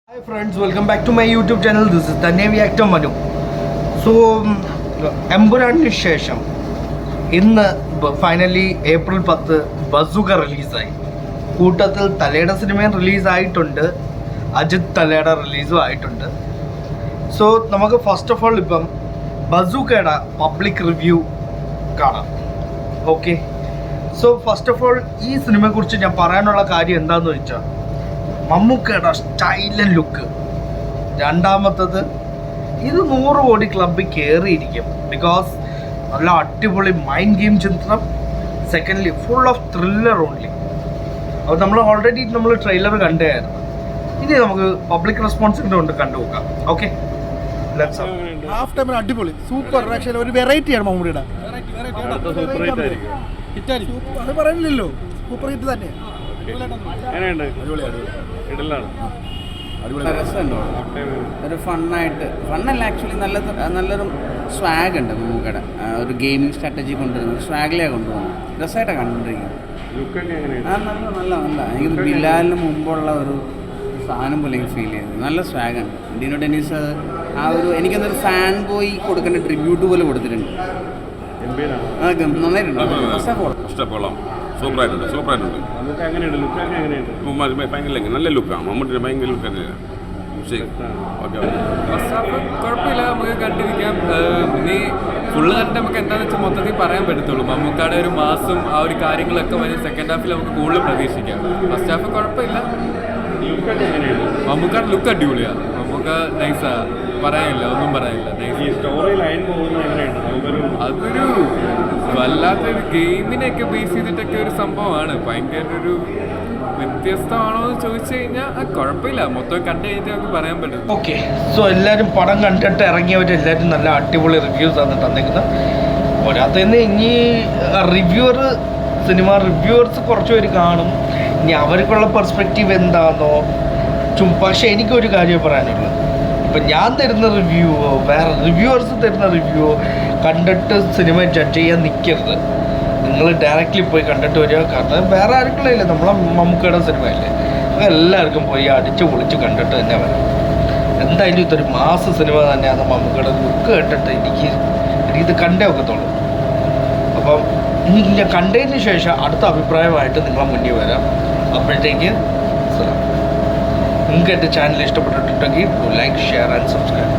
Hi friends, welcome back to my YouTube channel. This is Dhanevi actor Manu. So, Empuraan ശേഷം ഇന്ന് finally April 10 bazooka റിലീസായി. കൂട്ടത്തിൽ തലയുടെ സിനിമയും റിലീസായിട്ടുണ്ട്, അജിത് തലയുടെ റിലീസും ആയിട്ടുണ്ട്. സോ നമുക്ക് ഫസ്റ്റ് ഓഫ് ഓൾ ഇപ്പം ബസൂക്കയുടെ പബ്ലിക് റിവ്യൂ കാണാം. Okay, so first of all ഈ സിനിമയെക്കുറിച്ച് ഞാൻ പറയാനുള്ള കാര്യം എന്താണെന്ന് വെച്ചാൽ, മമ്മൂക്കയുടെ സ്റ്റൈലൻ ലുക്ക്. രണ്ടാമത്തത്, ഇത് 100 കോടി ക്ലബിൽ കയറിയിരിക്കും. ബിക്കോസ് നല്ല അടിപൊളി മൈൻഡ് ഗെയിം ചിത്രം. Secondly full of thriller only. അപ്പോൾ നമ്മൾ ഓൾറെഡി ട്രെയിലർ കണ്ടായിരുന്നു. ഇനി നമുക്ക് പബ്ലിക് റെസ്പോൺസിൻ്റെ കൊണ്ട് കണ്ടുപോകാം. ഓക്കെ, ഹാഫ് ടൈമിൽ അടിപൊളി സൂപ്പർ ആക്ഷൻ, ഒരു വെറൈറ്റിയാണ് മമ്മൂടിയുടെ. അത് പറയുന്നില്ലല്ലോ, സൂപ്പർ ഹിറ്റ് തന്നെ. ഒരു ഫണ്ണായിട്ട്, ഫണ്ണല്ല ആക്ച്വലി, നല്ലൊരു സ്വാഗ് ഉണ്ട് മമ്മൂക്കയുടെ. ഒരു ഗെയിമിംഗ് സ്ട്രാറ്റജി കൊണ്ടുവരുന്നത് സ്വാഗിലാണ് കൊണ്ടുവന്നത്. രസമായിട്ടാണ് കണ്ടുകൊണ്ടിരിക്കുന്നത്. നല്ല എനിക്ക് ബിലാലിന് മുമ്പുള്ള ഒരു സാധനം പോലെ എനിക്ക് ഫീൽ ചെയ്തത്. നല്ല സ്വാഗാണ്. ഡിനോ ഡെന്നീസ് ആ ഒരു എനിക്കൊന്നൊരു ഫാൻ ബോയ് കൊടുക്കേണ്ട ട്രിബ്യൂട്ട് പോലെ കൊടുത്തിട്ടുണ്ട്. നന്നായിട്ടുണ്ട്. സൂപ്പറായിട്ടുണ്ട്. ഭയങ്കര നല്ല ലുക്കാണ് മമ്മൂട്ടിയുടെ, ഭയങ്കര ലുക്ക് തന്നെയാണ്. കുഴപ്പമില്ല, നമുക്ക് കണ്ടിരിക്കാം. ഇനി ഫുള്ള് കണ്ടിട്ട് നമുക്ക് എന്താണെന്ന് വെച്ചാൽ മൊത്തത്തിൽ പറയാൻ പറ്റത്തുള്ളൂ. മമ്മൂക്കാടെ ഒരു മാസം ആ ഒരു കാര്യങ്ങളൊക്കെ വരും. സെക്കൻഡ് ഹാഫിൽ നമുക്ക് കൂടുതൽ പ്രതീക്ഷിക്കാം. ഫസ്റ്റ് ഹാഫ് കുഴപ്പമില്ല. മമ്മൂക്കാടെ ലുക്ക് അടിപൊളിയാണ്. മമ്മൂക്ക നൈസാ, പറയാനില്ല, ഒന്നും പറയാനില്ല. അതൊരു വല്ലാത്തൊരു ഗെയിമിനെയൊക്കെ ബേസ് ചെയ്തിട്ടൊക്കെ ഒരു സംഭവമാണ്. ഭയങ്കര ഒരു വ്യത്യസ്തമാണോ എന്ന് ചോദിച്ചു കഴിഞ്ഞാൽ കുഴപ്പമില്ല. മൊത്തം കണ്ടു കഴിഞ്ഞിട്ട് നമുക്ക് പറയാൻ പറ്റും. ഓക്കെ, സോ എല്ലാവരും പടം കണ്ടിട്ട് ഇറങ്ങിയവരെല്ലാവരും നല്ല അടിപൊളി റിവ്യൂസ് ആണ് തന്നിരിക്കുന്നത്. പോരാത്തതിന് ഇനി സിനിമ റിവ്യൂവേഴ്സ് കുറച്ച് പേര് കാണും. ഇനി അവർക്കുള്ള പെർസ്പെക്റ്റീവ് എന്താണെന്നോ പക്ഷേ എനിക്കൊരു കാര്യം പറയാനുള്ളത്, ഇപ്പം ഞാൻ തരുന്ന റിവ്യൂവോ വേറെ റിവ്യൂവേഴ്സ് തരുന്ന റിവ്യൂവോ കണ്ടിട്ട് സിനിമ ജഡ്ജ് ചെയ്യാൻ നിൽക്കരുത്. നിങ്ങൾ ഡയറക്റ്റ്ലി പോയി കണ്ടിട്ട് വരിക. കാരണം വേറെ ആർക്കുള്ള നമ്മളെ മമ്മൂക്കയുടെ സിനിമയല്ലേ, എല്ലാവർക്കും പോയി അടിച്ച് പൊളിച്ച് കണ്ടിട്ട് തന്നെ വരാം. എന്തായാലും ഇതൊരു മാസ സിനിമ തന്നെയാണ്. മമ്മൂക്കയുടെ ലുക്ക് കണ്ടിട്ട് എനിക്കിത് കണ്ടേ ഒക്കത്തുള്ളൂ. അപ്പം ഞാൻ കണ്ടതിന് ശേഷം അടുത്ത അഭിപ്രായമായിട്ട് നിങ്ങളെ മുന്നിൽ വരാം. അപ്പോഴത്തേക്ക് നിങ്ങൾക്ക് എൻ്റെ ചാനൽ ഇഷ്ടപ്പെട്ടിട്ടുണ്ടെങ്കിൽ ലൈക്ക്, ഷെയർ ആൻഡ് സബ്സ്ക്രൈബ്.